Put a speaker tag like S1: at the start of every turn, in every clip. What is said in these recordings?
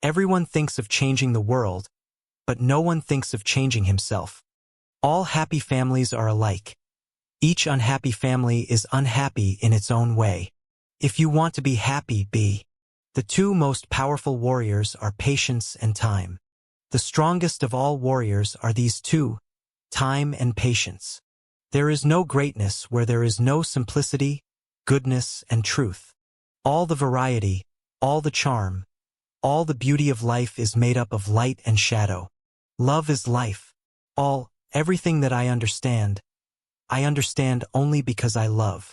S1: Everyone thinks of changing the world, but no one thinks of changing himself. All happy families are alike. Each unhappy family is unhappy in its own way. If you want to be happy, be. The two most powerful warriors are patience and time. The strongest of all warriors are these two, time and patience. There is no greatness where there is no simplicity, goodness, and truth. All the variety, all the charm, all the beauty of life is made up of light and shadow. Love is life. Everything that I understand only because I love.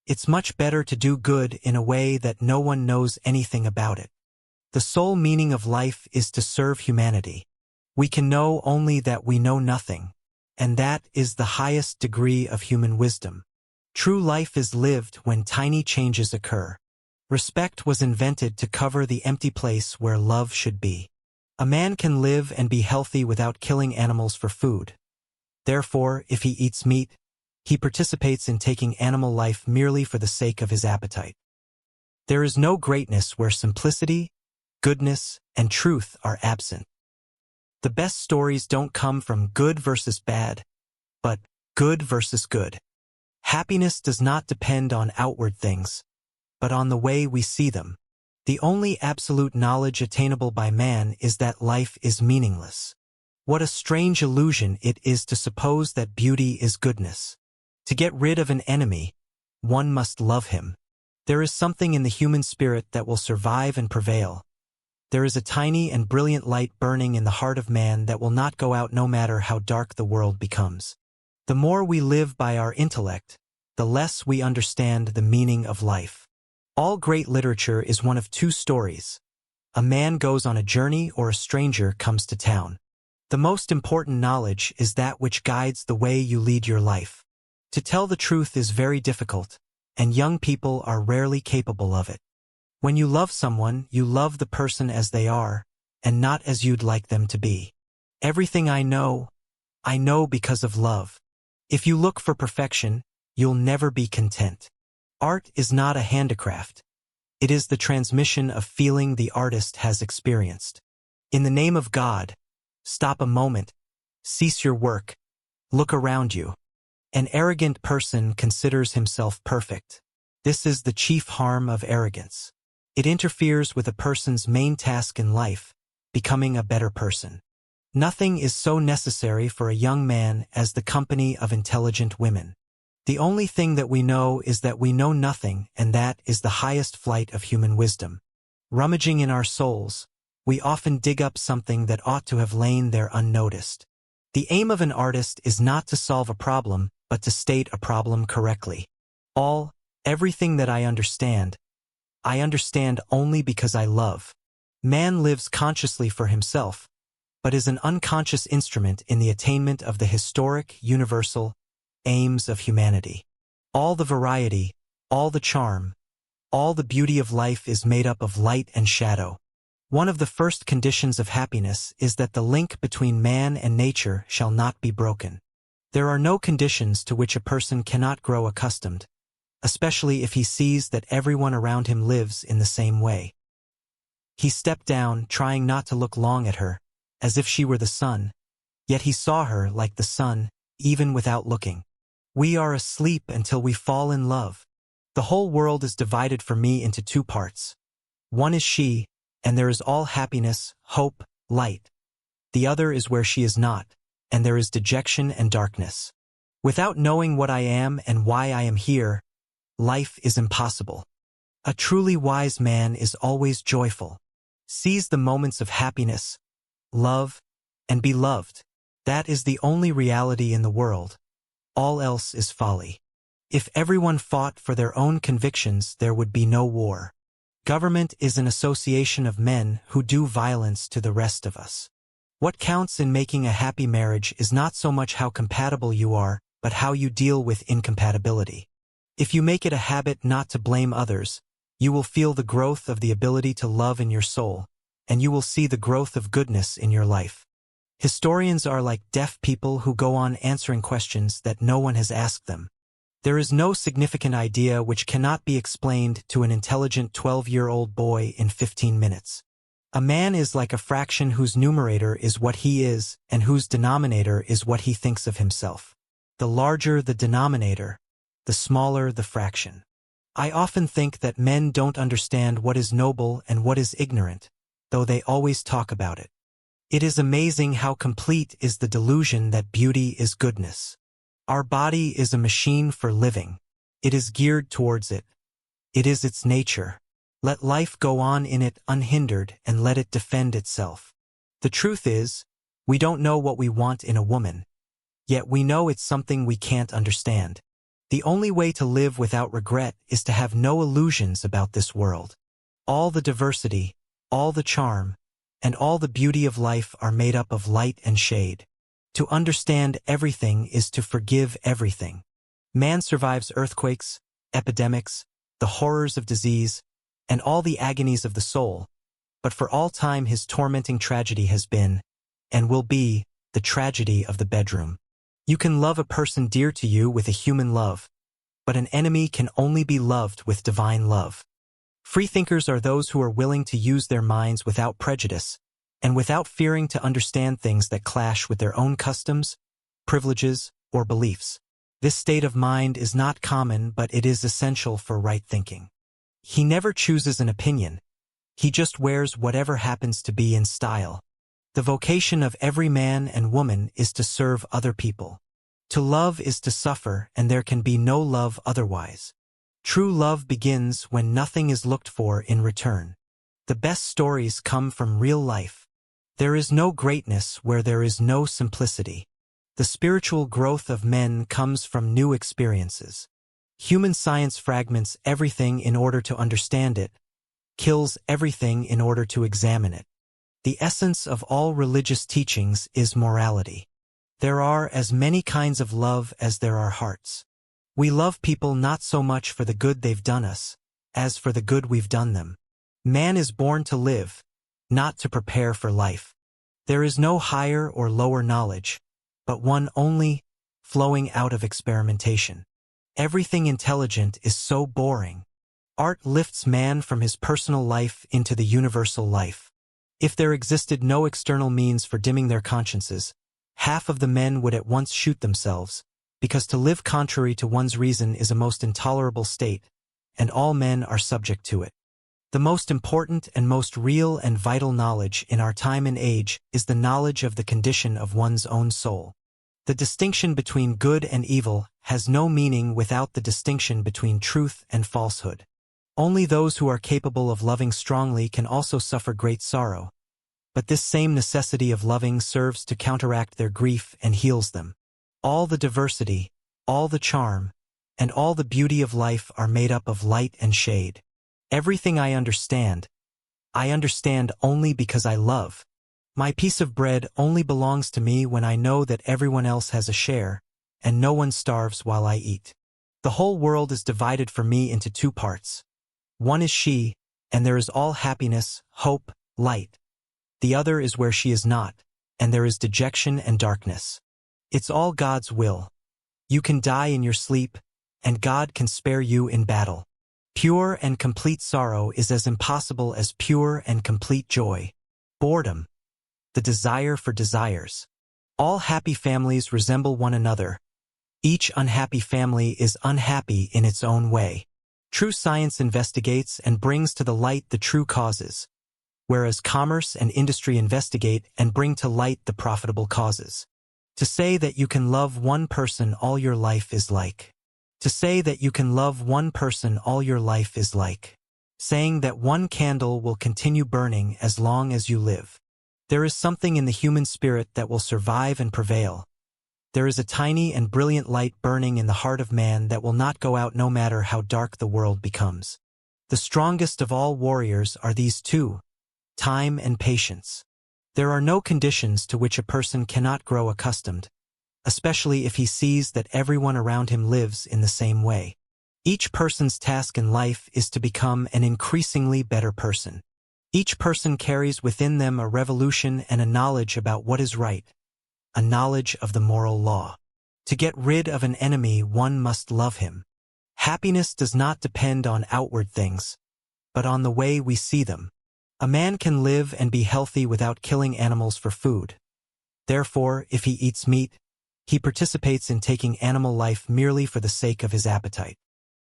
S1: It's much better to do good in a way that no one knows anything about it. The sole meaning of life is to serve humanity. We can know only that we know nothing, and that is the highest degree of human wisdom. True life is lived when tiny changes occur. Respect was invented to cover the empty place where love should be. A man can live and be healthy without killing animals for food. Therefore, if he eats meat, he participates in taking animal life merely for the sake of his appetite. There is no greatness where simplicity, goodness, and truth are absent. The best stories don't come from good versus bad, but good versus good. Happiness does not depend on outward things, but on the way we see them. The only absolute knowledge attainable by man is that life is meaningless. What a strange illusion it is to suppose that beauty is goodness. To get rid of an enemy, one must love him. There is something in the human spirit that will survive and prevail. There is a tiny and brilliant light burning in the heart of man that will not go out no matter how dark the world becomes. The more we live by our intellect, the less we understand the meaning of life. All great literature is one of two stories. A man goes on a journey or a stranger comes to town. The most important knowledge is that which guides the way you lead your life. To tell the truth is very difficult, and young people are rarely capable of it. When you love someone, you love the person as they are, and not as you'd like them to be. Everything I know because of love. If you look for perfection, you'll never be content. Art is not a handicraft. It is the transmission of feeling the artist has experienced. In the name of God, stop a moment, cease your work, look around you. An arrogant person considers himself perfect. This is the chief harm of arrogance. It interferes with a person's main task in life, becoming a better person. Nothing is so necessary for a young man as the company of intelligent women. The only thing that we know is that we know nothing, and that is the highest flight of human wisdom. Rummaging in our souls, we often dig up something that ought to have lain there unnoticed. The aim of an artist is not to solve a problem, but to state a problem correctly. Everything that I understand only because I love. Man lives consciously for himself, but is an unconscious instrument in the attainment of the historic, universal aims of humanity. All the variety, all the charm, all the beauty of life is made up of light and shadow. One of the first conditions of happiness is that the link between man and nature shall not be broken. There are no conditions to which a person cannot grow accustomed, especially if he sees that everyone around him lives in the same way. He stepped down, trying not to look long at her, as if she were the sun, yet he saw her like the sun, even without looking. We are asleep until we fall in love. The whole world is divided for me into two parts. One is she, and there is all happiness, hope, light. The other is where she is not, and there is dejection and darkness. Without knowing what I am and why I am here, life is impossible. A truly wise man is always joyful. Seize the moments of happiness, love, and be loved. That is the only reality in the world. All else is folly. If everyone fought for their own convictions, there would be no war. Government is an association of men who do violence to the rest of us. What counts in making a happy marriage is not so much how compatible you are, but how you deal with incompatibility. If you make it a habit not to blame others, you will feel the growth of the ability to love in your soul, and you will see the growth of goodness in your life. Historians are like deaf people who go on answering questions that no one has asked them. There is no significant idea which cannot be explained to an intelligent 12-year-old boy in 15 minutes. A man is like a fraction whose numerator is what he is and whose denominator is what he thinks of himself. The larger the denominator, the smaller the fraction. I often think that men don't understand what is noble and what is ignorant, though they always talk about it. It is amazing how complete is the delusion that beauty is goodness. Our body is a machine for living. It is geared towards it. It is its nature. Let life go on in it unhindered and let it defend itself. The truth is, we don't know what we want in a woman, yet we know it's something we can't understand. The only way to live without regret is to have no illusions about this world. All the diversity, all the charm, and all the beauty of life are made up of light and shade. To understand everything is to forgive everything. Man survives earthquakes, epidemics, the horrors of disease, and all the agonies of the soul, but for all time his tormenting tragedy has been, and will be, the tragedy of the bedroom. You can love a person dear to you with a human love, but an enemy can only be loved with divine love. Freethinkers are those who are willing to use their minds without prejudice, and without fearing to understand things that clash with their own customs, privileges, or beliefs. This state of mind is not common, but it is essential for right thinking. He never chooses an opinion. He just wears whatever happens to be in style. The vocation of every man and woman is to serve other people. To love is to suffer, and there can be no love otherwise. True love begins when nothing is looked for in return. The best stories come from real life. There is no greatness where there is no simplicity. The spiritual growth of men comes from new experiences. Human science fragments everything in order to understand it, kills everything in order to examine it. The essence of all religious teachings is morality. There are as many kinds of love as there are hearts. We love people not so much for the good they've done us, as for the good we've done them. Man is born to live, not to prepare for life. There is no higher or lower knowledge, but one only, flowing out of experimentation. Everything intelligent is so boring. Art lifts man from his personal life into the universal life. If there existed no external means for dimming their consciences, half of the men would at once shoot themselves, because to live contrary to one's reason is a most intolerable state, and all men are subject to it. The most important and most real and vital knowledge in our time and age is the knowledge of the condition of one's own soul. The distinction between good and evil has no meaning without the distinction between truth and falsehood. Only those who are capable of loving strongly can also suffer great sorrow, but this same necessity of loving serves to counteract their grief and heals them. All the diversity, all the charm, and all the beauty of life are made up of light and shade. Everything I understand only because I love. My piece of bread only belongs to me when I know that everyone else has a share, and no one starves while I eat. The whole world is divided for me into two parts. One is she, and there is all happiness, hope, light. The other is where she is not, and there is dejection and darkness. It's all God's will. You can die in your sleep, and God can spare you in battle. Pure and complete sorrow is as impossible as pure and complete joy. Boredom. The desire for desires. All happy families resemble one another. Each unhappy family is unhappy in its own way. True science investigates and brings to the light the true causes, whereas commerce and industry investigate and bring to light the profitable causes. To say that you can love one person all your life is like. To say that you can love one person all your life is like saying that one candle will continue burning as long as you live. There is something in the human spirit that will survive and prevail. There is a tiny and brilliant light burning in the heart of man that will not go out no matter how dark the world becomes. The strongest of all warriors are these two, time and patience. There are no conditions to which a person cannot grow accustomed, especially if he sees that everyone around him lives in the same way. Each person's task in life is to become an increasingly better person. Each person carries within them a revolution and a knowledge about what is right, a knowledge of the moral law. To get rid of an enemy, one must love him. Happiness does not depend on outward things, but on the way we see them. A man can live and be healthy without killing animals for food. Therefore, if he eats meat, he participates in taking animal life merely for the sake of his appetite.